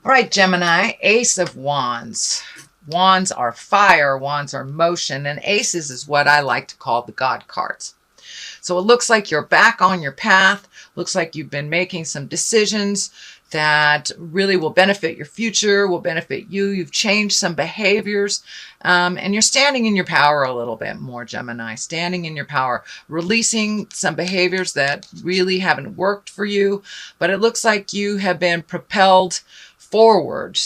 All right, Gemini, Ace of Wands. Wands are fire, wands are motion, and aces is what I like to call the God cards. So it looks like you're back on your path. Looks like you've been making some decisions that really will benefit your future, will benefit you. You've changed some behaviors, and you're standing in your power a little bit more, Gemini. Standing in your power, releasing some behaviors that really haven't worked for you, but it looks like you have been propelled forward.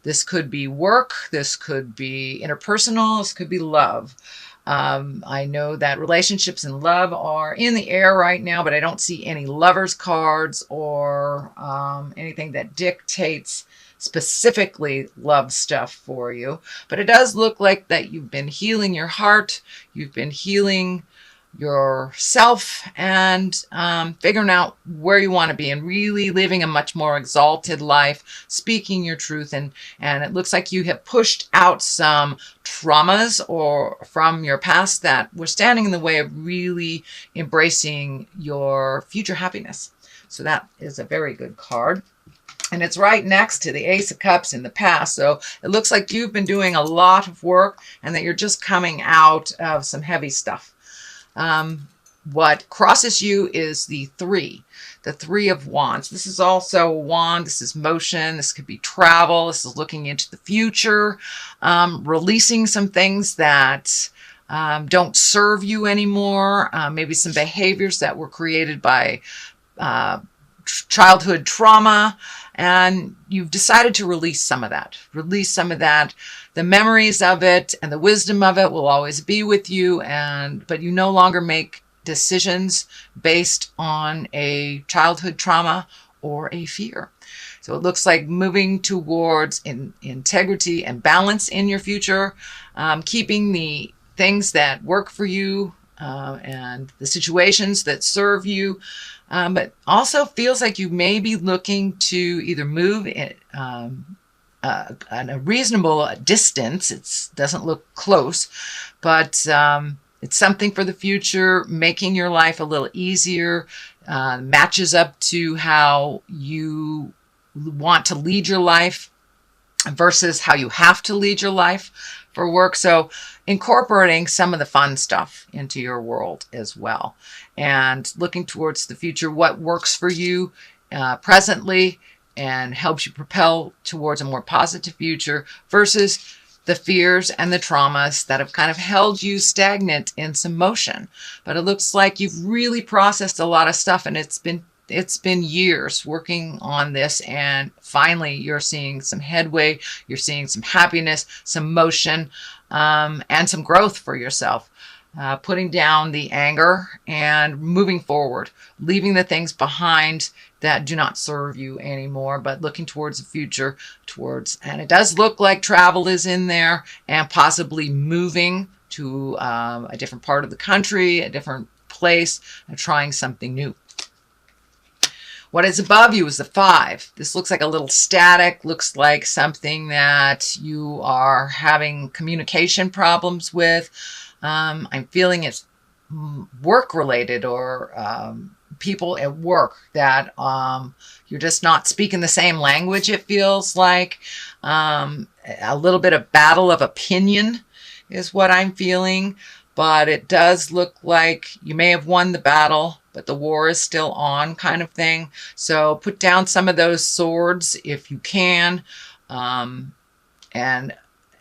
This could be work, this could be interpersonal, this could be love. I know that relationships and love are in the air right now, but I don't see any lovers cards or anything that dictates specifically love stuff for you. But it does look like that you've been healing your heart, you've been healing yourself, and figuring out where you want to be and really living a much more exalted life, speaking your truth. And it looks like you have pushed out some traumas or from your past that were standing in the way of really embracing your future happiness. So that is a very good card. And it's right next to the Ace of Cups in the past. So it looks like you've been doing a lot of work and that you're just coming out of some heavy stuff. What crosses you is the Three of Wands. This is also a wand. This is motion. This could be travel. This is looking into the future, releasing some things that don't serve you anymore. Maybe some behaviors that were created by childhood trauma, and you've decided to release some of that. Release some of that. The memories of it and the wisdom of it will always be with you, but you no longer make decisions based on a childhood trauma or a fear. So it looks like moving towards integrity and balance in your future, keeping the things that work for you and the situations that serve you, but also feels like you may be looking to either move at a reasonable distance. It doesn't look close, but it's something for the future, making your life a little easier, matches up to how you want to lead your life versus how you have to lead your life for work. So incorporating some of the fun stuff into your world as well, and looking towards the future, what works for you presently and helps you propel towards a more positive future versus the fears and the traumas that have kind of held you stagnant in some motion. But it looks like you've really processed a lot of stuff, and it's been years working on this, and finally you're seeing some headway, you're seeing some happiness, some motion, and some growth for yourself. Putting down the anger and moving forward, leaving the things behind that do not serve you anymore, but looking towards the future, and it does look like travel is in there, and possibly moving to a different part of the country, a different place, and trying something new. What is above you is the Five. This looks like a little static, looks like something that you are having communication problems with. I'm feeling it's work related, or people at work that you're just not speaking the same language, it feels like. A little bit of battle of opinion is what I'm feeling, but it does look like you may have won the battle, but the war is still on, kind of thing. So put down some of those swords if you can. And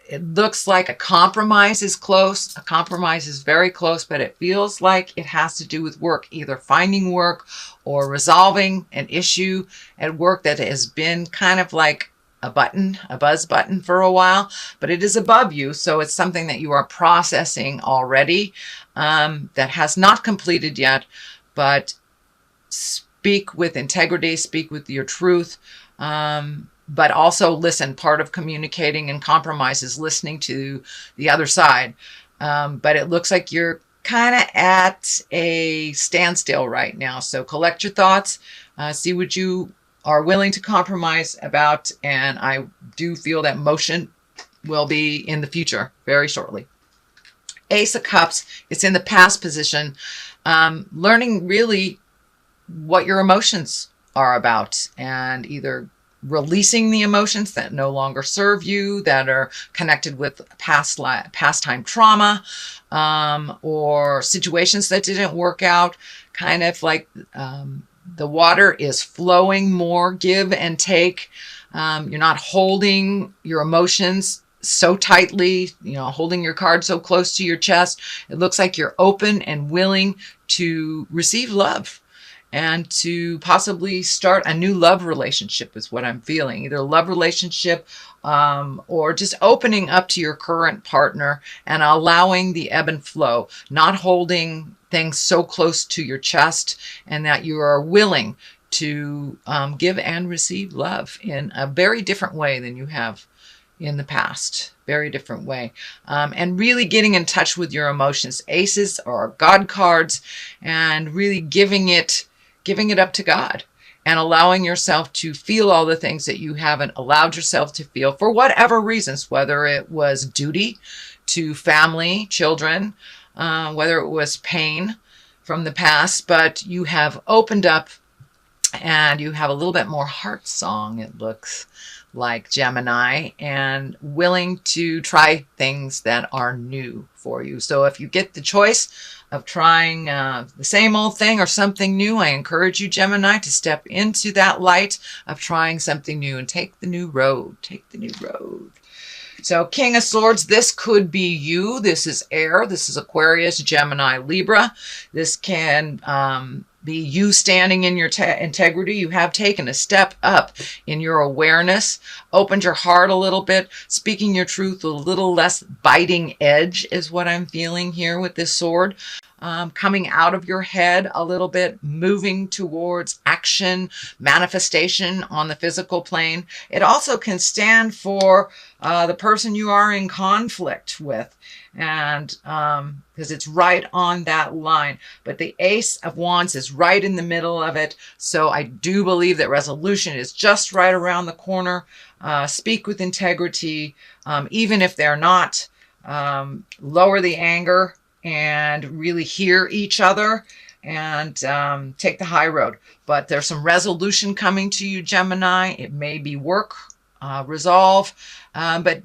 it looks like a compromise is close. A compromise is very close, but it feels like it has to do with work, either finding work or resolving an issue at work that has been kind of like a buzz button for a while, but it is above you. So it's something that you are processing already, that has not completed yet, but speak with integrity, speak with your truth. But also listen. Part of communicating and compromise is listening to the other side. But it looks like you're kind of at a standstill right now. So collect your thoughts, see what you are willing to compromise about. And I do feel that motion will be in the future very shortly. Ace of Cups, it's in the past position. Learning really what your emotions are about, and either releasing the emotions that no longer serve you, that are connected with past time trauma, or situations that didn't work out. Kind of like the water is flowing more, give and take. You're not holding your emotions so tightly, holding your card so close to your chest. It looks like you're open and willing to receive love and to possibly start a new love relationship is what I'm feeling. Either a love relationship or just opening up to your current partner and allowing the ebb and flow, not holding things so close to your chest, and that you are willing to give and receive love in a very different way than you have in the past. Very different way. And really getting in touch with your emotions. Aces are God cards, and really giving it up to God and allowing yourself to feel all the things that you haven't allowed yourself to feel for whatever reasons, whether it was duty to family, children, whether it was pain from the past, but you have opened up and you have a little bit more heart song, it looks like, Gemini, and willing to try things that are new for you. So if you get the choice of trying the same old thing or something new, I encourage you, Gemini, to step into that light of trying something new and take the new road. Take the new road. So King of Swords, this could be you. This is air. This is Aquarius, Gemini, Libra. This can be you standing in your integrity. You have taken a step up in your awareness, opened your heart a little bit, speaking your truth with a little less biting edge is what I'm feeling here with this sword. Coming out of your head a little bit, moving towards action, manifestation on the physical plane. It also can stand for the person you are in conflict with, and because it's right on that line. But the Ace of Wands is right in the middle of it, so I do believe that resolution is just right around the corner. Speak with integrity, even if they're not. Lower the anger and really hear each other, and take the high road. But there's some resolution coming to you, Gemini. It may be work, resolve, but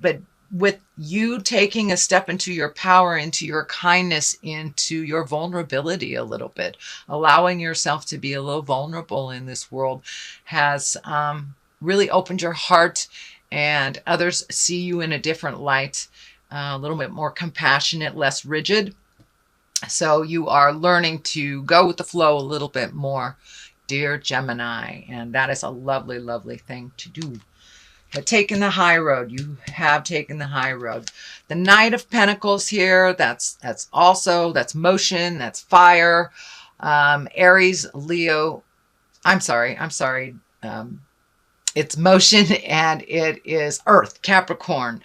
with you taking a step into your power, into your kindness, into your vulnerability a little bit, allowing yourself to be a little vulnerable in this world has really opened your heart, and others see you in a different light, a little bit more compassionate, less rigid. So you are learning to go with the flow a little bit more, dear Gemini, and that is a lovely, lovely thing to do. But taking the high road, you have taken the high road. The Knight of Pentacles here, that's motion, that's fire. Aries, Leo, I'm sorry. It's motion, and it is Earth, Capricorn,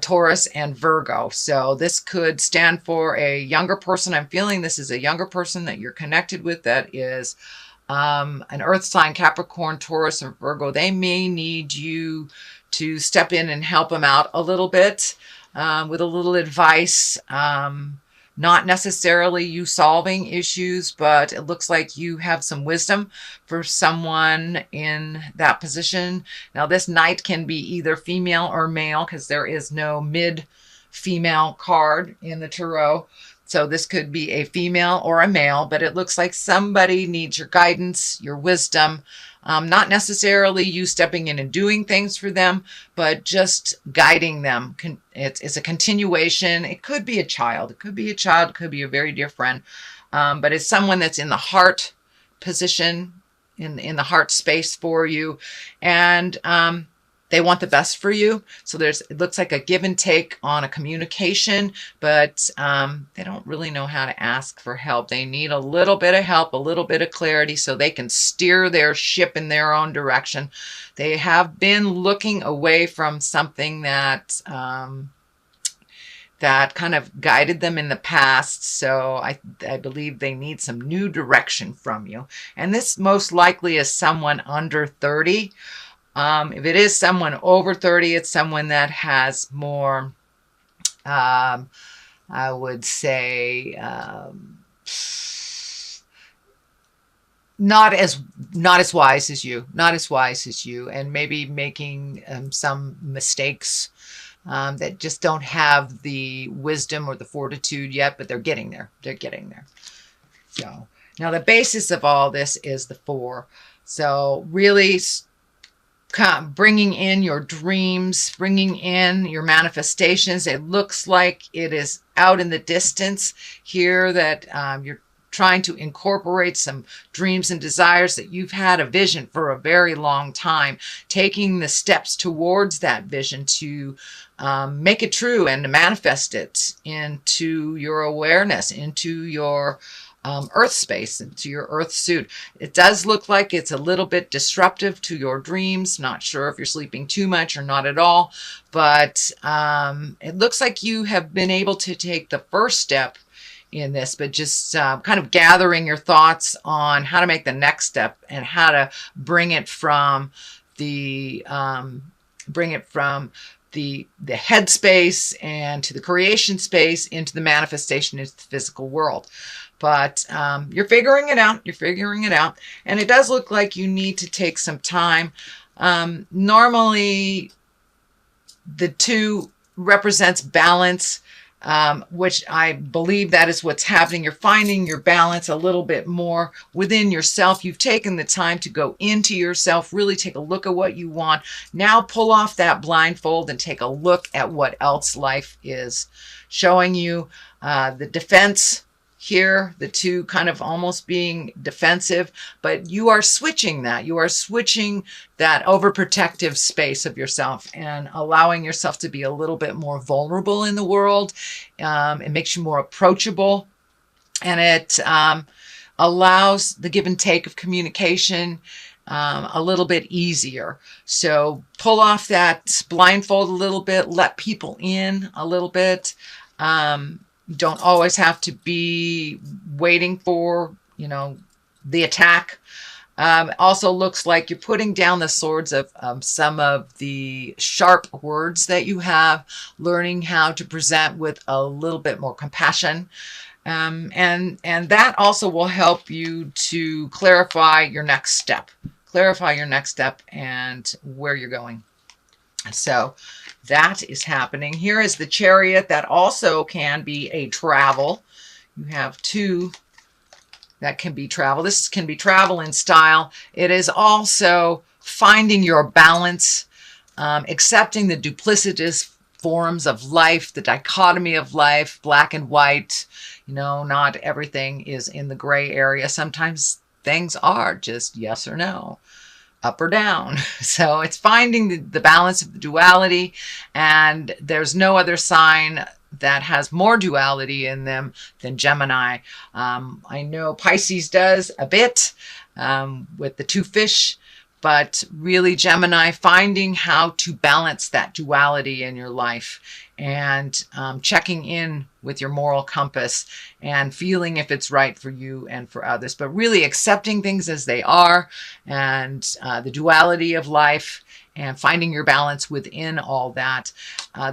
Taurus, and Virgo. So this could stand for a younger person. I'm feeling this is a younger person that you're connected with that is an Earth sign, Capricorn, Taurus, or Virgo. They may need you to step in and help them out a little bit with a little advice. Not necessarily you solving issues, but it looks like you have some wisdom for someone in that position. Now, this Knight can be either female or male, because there is no mid-female card in the tarot. So this could be a female or a male, but it looks like somebody needs your guidance, your wisdom. Not necessarily you stepping in and doing things for them, but just guiding them. It's a continuation. It could be a child. It could be a very dear friend. But it's someone that's in the heart position, in the heart space for you. And they want the best for you. So it looks like a give and take on a communication, but they don't really know how to ask for help. They need a little bit of help, a little bit of clarity, so they can steer their ship in their own direction. They have been looking away from something that kind of guided them in the past. So I believe they need some new direction from you. And this most likely is someone under 30. If it is someone over 30, it's someone that has more, I would say, not as wise as you, not as wise as you, and maybe making some mistakes that just don't have the wisdom or the fortitude yet, but they're getting there. They're getting there. So now the basis of all this is the 4. So really bringing in your dreams, bringing in your manifestations. It looks like it is out in the distance here that you're trying to incorporate some dreams and desires that you've had a vision for a very long time, taking the steps towards that vision to make it true and to manifest it into your awareness, into your earth space, into your earth suit. It does look like it's a little bit disruptive to your dreams. Not sure if you're sleeping too much or not at all, but it looks like you have been able to take the first step in this, but just kind of gathering your thoughts on how to make the next step and how to bring it from the the head space and to the creation space into the manifestation into the physical world. But you're figuring it out. You're figuring it out. And it does look like you need to take some time. Normally, the 2 represents balance, which I believe that is what's happening. You're finding your balance a little bit more within yourself. You've taken the time to go into yourself, really take a look at what you want. Now pull off that blindfold and take a look at what else life is showing you. The defense here, the 2 kind of almost being defensive, but you are switching that. You are switching that overprotective space of yourself and allowing yourself to be a little bit more vulnerable in the world. It makes you more approachable, and it allows the give and take of communication a little bit easier. So pull off that blindfold a little bit, let people in a little bit. You don't always have to be waiting for, the attack. Also looks like you're putting down the swords of some of the sharp words that you have, learning how to present with a little bit more compassion. And that also will help you to clarify your next step and where you're going. So that is happening. Here is the Chariot. That also can be a travel. You have 2 that can be travel. This can be travel in style. It is also finding your balance, accepting the duplicitous forms of life, the dichotomy of life, black and white. Not everything is in the gray area. Sometimes things are just yes or no, up or down. So it's finding the balance of the duality, and there's no other sign that has more duality in them than Gemini. I know Pisces does a bit with the 2 fish, but really Gemini, finding how to balance that duality in your life and checking in with your moral compass and feeling if it's right for you and for others, but really accepting things as they are and the duality of life and finding your balance within all that.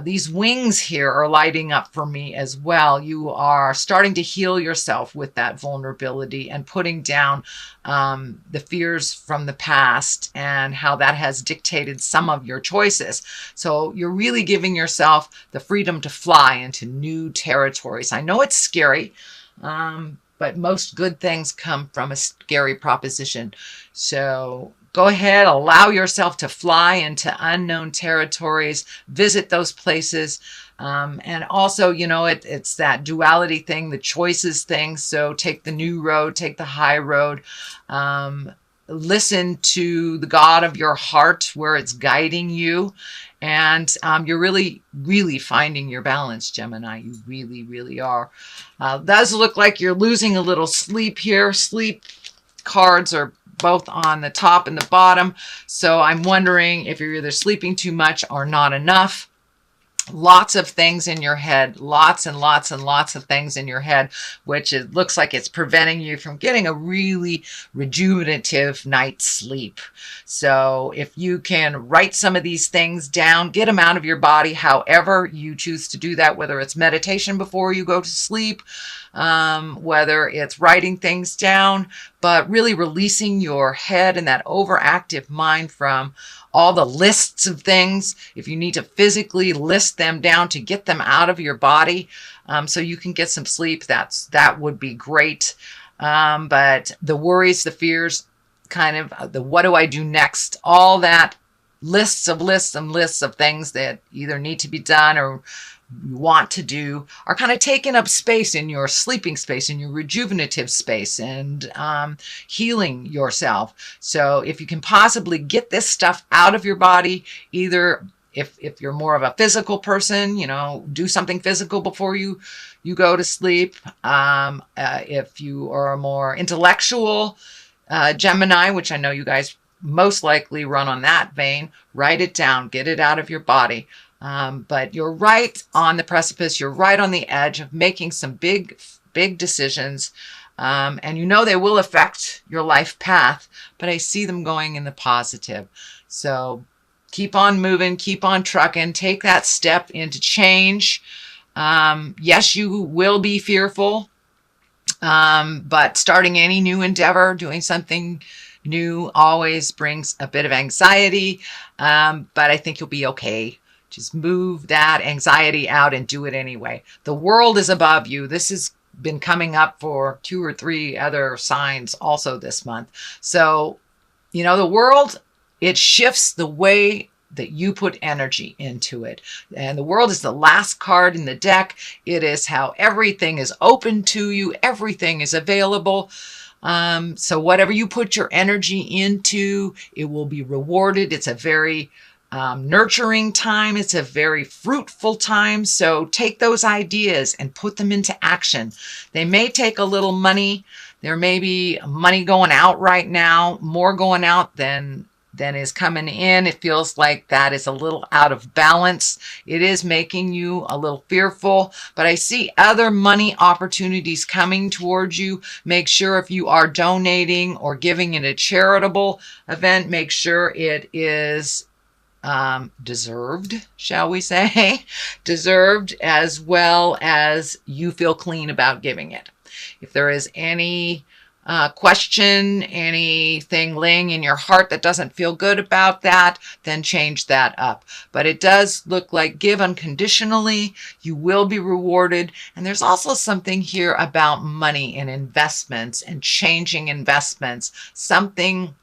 These wings here are lighting up for me as well. You are starting to heal yourself with that vulnerability and putting down the fears from the past and how that has dictated some of your choices. So you're really giving yourself the freedom to fly into new territories. I know it's scary, but most good things come from a scary proposition. So go ahead, allow yourself to fly into unknown territories, visit those places. And also, it's that duality thing, the choices thing. So take the new road, take the high road. Listen to the God of your heart where it's guiding you. And you're really, really finding your balance, Gemini. You really, really are. Does look like you're losing a little sleep here. Sleep cards are both on the top and the bottom. So I'm wondering if you're either sleeping too much or not enough. lots of things in your head, lots and lots and lots of things in your head, which it looks like it's preventing you from getting a really rejuvenative night's sleep. So if you can write some of these things down, get them out of your body, however you choose to do that, whether it's meditation before you go to sleep, whether it's writing things down, but really releasing your head and that overactive mind from all the lists of things. If you need to physically list them down to get them out of your body, so you can get some sleep, that would be great. But the worries, the fears, kind of the what do I do next, all that lists and lists of things that either need to be done or you want to do are kind of taking up space in your sleeping space, in your rejuvenative space, and healing yourself. So if you can possibly get this stuff out of your body, either if you're more of a physical person, do something physical before you go to sleep. If you are a more intellectual Gemini, which I know you guys most likely run on that vein, write it down, get it out of your body. But you're right on the precipice. You're right on the edge of making some big decisions. And they will affect your life path, but I see them going in the positive. So keep on moving, keep on trucking, take that step into change. Yes, you will be fearful. But starting any new endeavor, doing something new always brings a bit of anxiety. But I think you'll be okay. Just move that anxiety out and do it anyway. The world is above you. This has been coming up for 2 or 3 other signs also this month. So, the world, it shifts the way that you put energy into it. And the world is the last card in the deck. It is how everything is open to you. Everything is available. So whatever you put your energy into, it will be rewarded. It's a very nurturing time. It's a very fruitful time. So take those ideas and put them into action. They may take a little money. There may be money going out right now, more going out than is coming in. It feels like that is a little out of balance. It is making you a little fearful, but I see other money opportunities coming towards you. Make sure if you are donating or giving in a charitable event, make sure it is deserved, shall we say, deserved, as well as you feel clean about giving it. If there is any question, anything laying in your heart that doesn't feel good about that, then change that up. But it does look like give unconditionally, you will be rewarded. And there's also something here about money and investments and changing investments. Something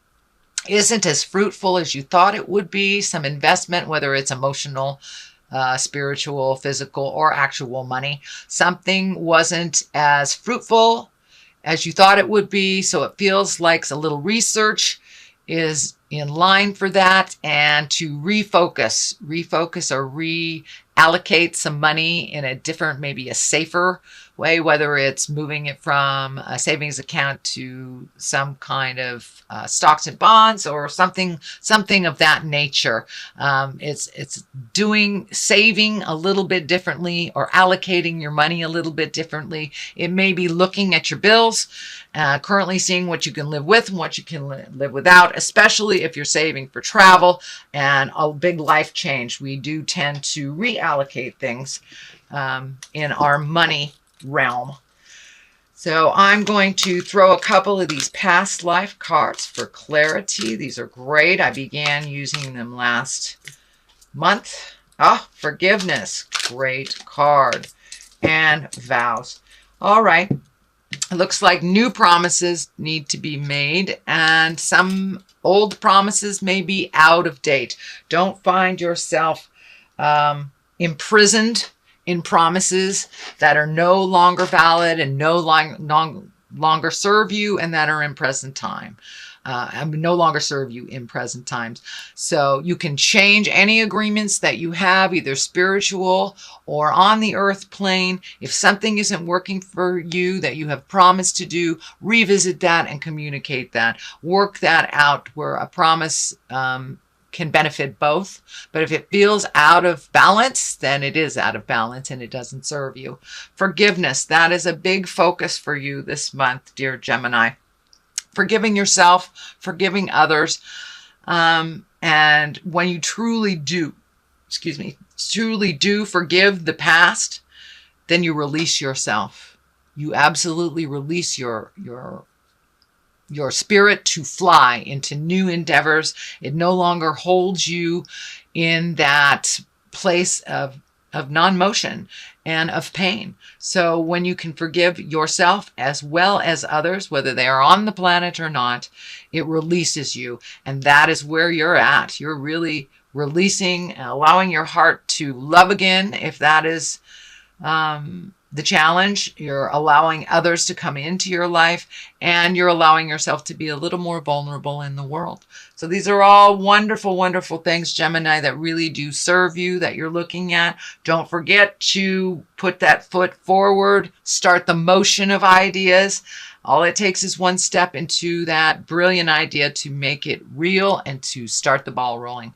isn't as fruitful as you thought it would be. Some investment, whether it's emotional, spiritual, physical, or actual money, something wasn't as fruitful as you thought it would be. So it feels like a little research is in line for that, and to refocus or reallocate some money in a different, maybe a safer way, whether it's moving it from a savings account to some kind of stocks and bonds or something of that nature. It's saving a little bit differently or allocating your money a little bit differently. It may be looking at your bills, currently seeing what you can live with and what you can live without, especially if you're saving for travel and a big life change. We do tend to reallocate things in our money realm. So I'm going to throw a couple of these past life cards for clarity. These are great. I began using them last month. Forgiveness. Great card. And vows. All right. It looks like new promises need to be made, and some old promises may be out of date. Don't find yourself imprisoned in promises that are no longer valid and no longer serve you, and that are in present time. No longer serve you in present times. So you can change any agreements that you have, either spiritual or on the earth plane. If something isn't working for you that you have promised to do, revisit that and communicate that. Work that out where a promise can benefit both. But if it feels out of balance, then it is out of balance and it doesn't serve you. Forgiveness, that is a big focus for you this month, dear Gemini. Forgiving yourself, forgiving others. And when you truly do forgive the past, then you release yourself. You absolutely release your spirit to fly into new endeavors. It no longer holds you in that place of non-motion and of pain. So when you can forgive yourself as well as others, whether they are on the planet or not, it releases you. And that is where you're at. You're really releasing, allowing your heart to love again. If that is the challenge, you're allowing others to come into your life, and you're allowing yourself to be a little more vulnerable in the world. So these are all wonderful, wonderful things, Gemini, that really do serve you, that you're looking at. Don't forget to put that foot forward, start the motion of ideas. All it takes is one step into that brilliant idea to make it real and to start the ball rolling.